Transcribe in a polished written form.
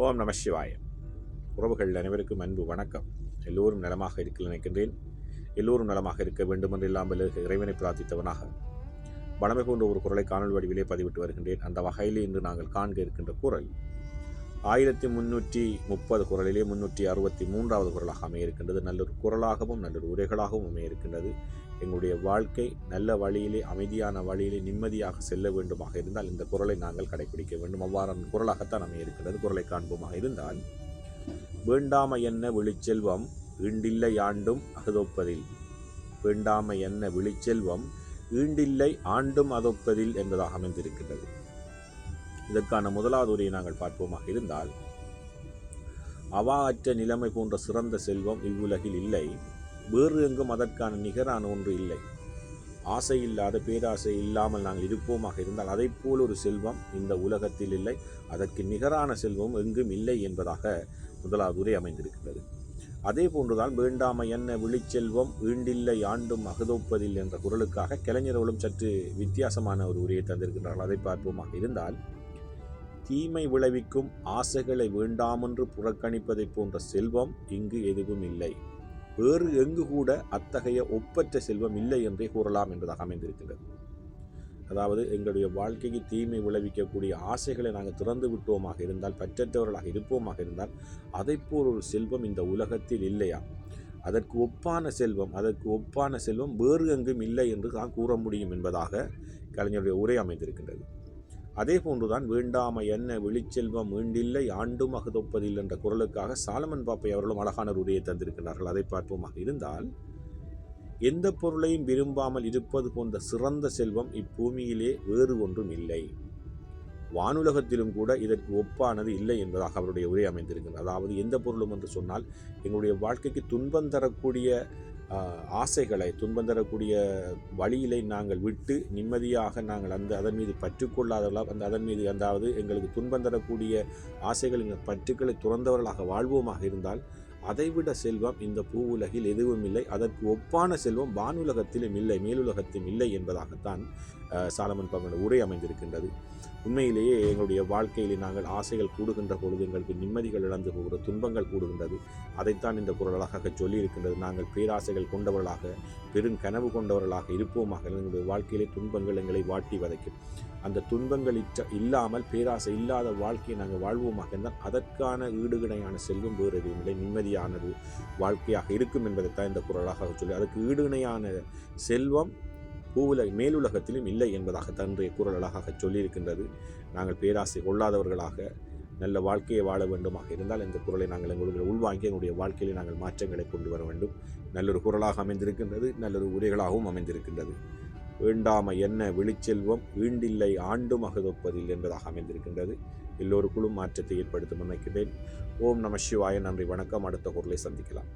ஓம் நம சிவாய. உறவுகள் அனைவருக்கும் அன்பு வணக்கம். எல்லோரும் நலமாக இருக்க நினைக்கின்றேன். எல்லோரும் நலமாக இருக்க வேண்டும் என்று இல்லாமல் இறைவனை பிரார்த்தித்தவனாக வளமை போன்ற ஒரு குரலை காணொலி வடிவிலே பதிவிட்டு வருகின்றேன். அந்த வகையிலே இன்று நாங்கள் காண்க இருக்கின்ற குரல் 1330 குரலிலே 363வது குரலாக அமைய இருக்கின்றது. நல்லொரு குரலாகவும் நல்லொரு உரைகளாகவும் அமைய இருக்கின்றது. எங்களுடைய வாழ்க்கை நல்ல வழியிலே, அமைதியான வழியிலே நிம்மதியாக செல்ல வேண்டுமாக இருந்தால் இந்த குரலை நாங்கள் கடைபிடிக்க வேண்டும். அவ்வாறான குரலாகத்தான் அமைய இருக்கின்றது. குரலை காண்போமாக இருந்தால், வேண்டாம என்ன விழிச்செல்வம் ஈண்டில்லை ஆண்டும் அகதொப்பதில். வேண்டாம என்ன விழிச்செல்வம் ஈண்டில்லை ஆண்டும் அதொப்பதில் என்பதாக அமைந்திருக்கின்றது. இதற்கான முதலாவது உரையை நாங்கள் பார்ப்போமாக இருந்தால், அவா அற்ற நிலைமை போன்ற சிறந்த செல்வம் இவ்வுலகில் இல்லை, வேறு எங்கும் அதற்கான நிகரான ஒன்று இல்லை. ஆசை இல்லாத, பேராசை இல்லாமல் நாங்கள் இருப்போமாக இருந்தால் அதை போல் ஒரு செல்வம் இந்த உலகத்தில் இல்லை, அதற்கு நிகரான செல்வம் எங்கும் இல்லை என்பதாக முதலாவது உரை அமைந்திருக்கிறது. அதே போன்றுதான் வேண்டாம என்ன விழிச்செல்வம் ஈண்டில்லை ஆண்டும் அகதொப்பதில் என்ற குரலுக்காக கலைஞர்களும் சற்று வித்தியாசமான ஒரு உரையை தந்திருக்கின்றார்கள். அதை பார்ப்போமாக இருந்தால், தீமை விளைவிக்கும் ஆசைகளை வேண்டாமென்று புறக்கணிப்பதை போன்ற செல்வம் இங்கு எதுவும் இல்லை, வேறு எங்கு கூட அத்தகைய ஒப்பற்ற செல்வம் இல்லை என்றே கூறலாம் என்பதாக அமைந்திருக்கிறது. அதாவது, எங்களுடைய வாழ்க்கைக்கு தீமை விளைவிக்கக்கூடிய ஆசைகளை நாங்கள் திறந்து விட்டோமாக இருந்தால், பற்றற்றவர்களாக இருப்போமாக இருந்தால், அதை போல் ஒரு செல்வம் இந்த உலகத்தில் இல்லையா, அதற்கு ஒப்பான செல்வம் வேறு எங்கும் இல்லை என்று தான் கூற முடியும் என்பதாக கலைஞருடைய உரை அமைந்திருக்கின்றது. அதே போன்றுதான் வேண்டாம என்ன விழிச்செல்வம் ஈண்டில்லை ஆண்டும் அகதொப்பதில் என்ற குரலுக்காக சாலமன் பாப்பை அவர்களும் அழகான ஒரு உரையை தந்திருக்கிறார்கள். அதை பார்ப்போமாக இருந்தால், எந்த பொருளையும் விரும்பாமல் இருப்பது போன்ற சிறந்த செல்வம் இப்பூமியிலே வேறு ஒன்றும் இல்லை, வானுலகத்திலும் கூட இதற்கு ஒப்பானது இல்லை என்பதாக அவருடைய உரை அமைந்திருக்கிறது. அதாவது, எந்த பொருளும் என்று சொன்னால், எங்களுடைய வாழ்க்கைக்கு துன்பம் தரக்கூடிய ஆசைகளை, துன்பம் தரக்கூடிய வழியிலை நாங்கள் விட்டு நிம்மதியாக நாங்கள் அதன் மீது பற்றுக்கொள்ளாதவர்களாக, அதன் மீது அதாவது எங்களுக்கு துன்பம் தரக்கூடிய ஆசைகள், இந்த பற்றுக்களை துறந்தவர்களாக வாழ்வோமாக இருந்தால், அதைவிட செல்வம் இந்த பூவுலகில் எதுவும் இல்லை, அதற்கு ஒப்பான செல்வம் வானுலகத்திலும் இல்லை, மேலுலகத்திலும் இல்லை என்பதாகத்தான் சாலமன் பாப்பனுடைய உரை அமைந்திருக்கின்றது. உண்மையிலேயே எங்களுடைய வாழ்க்கையிலே நாங்கள் ஆசைகள் கூடுகின்ற பொழுது எங்களுக்கு நிம்மதிகள் இழந்து போகிற, துன்பங்கள் கூடுகின்றது. அதைத்தான் இந்த குரல் அழகாக சொல்லியிருக்கின்றது. நாங்கள் பேராசைகள் கொண்டவர்களாக, பெருங்கனவு கொண்டவர்களாக இருப்போமாக எங்களுடைய வாழ்க்கையிலே துன்பங்கள் எங்களை வாட்டி வதைக்கும். அந்த துன்பங்கள் இல்லாமல், பேராசை இல்லாத வாழ்க்கையை நாங்கள் வாழ்வோமாக இருந்தால், அதற்கான ஈடுகிணையான செல்வம் வேறு எதுவும் இல்லை, நிம்மதியானது வாழ்க்கையாக இருக்கும் என்பதைத்தான் இந்த குரலாக சொல்லி, அதுக்கு ஈடுகிணையான செல்வம் மேலுலகத்திலும் இல்லை என்பதாக தன்னுடைய குரல் அழகாக சொல்லியிருக்கின்றது. நாங்கள் பேராசை கொள்ளாதவர்களாக நல்ல வாழ்க்கையை வாழ வேண்டுமாக இருந்தால் இந்த குரலை நாங்கள் எங்களுடைய உள்வாங்கி எங்களுடைய வாழ்க்கையிலே நாங்கள் மாற்றங்களை கொண்டு வர வேண்டும். நல்லொரு குரலாக அமைந்திருக்கின்றது, நல்லொரு உரைகளாகவும் அமைந்திருக்கின்றது. வேண்டாம என்ன விழிச்செல்வம் ஈண்டில்லை ஆண்டும் அகதொப்பதில் என்பதாக அமைந்திருக்கின்றது. எல்லோருக்குள்ளும் மாற்றத்தை ஏற்படுத்தும் நினைக்கிறேன். ஓம் நம சிவாய. நன்றி, வணக்கம். அடுத்த குரலை சந்திக்கலாம்.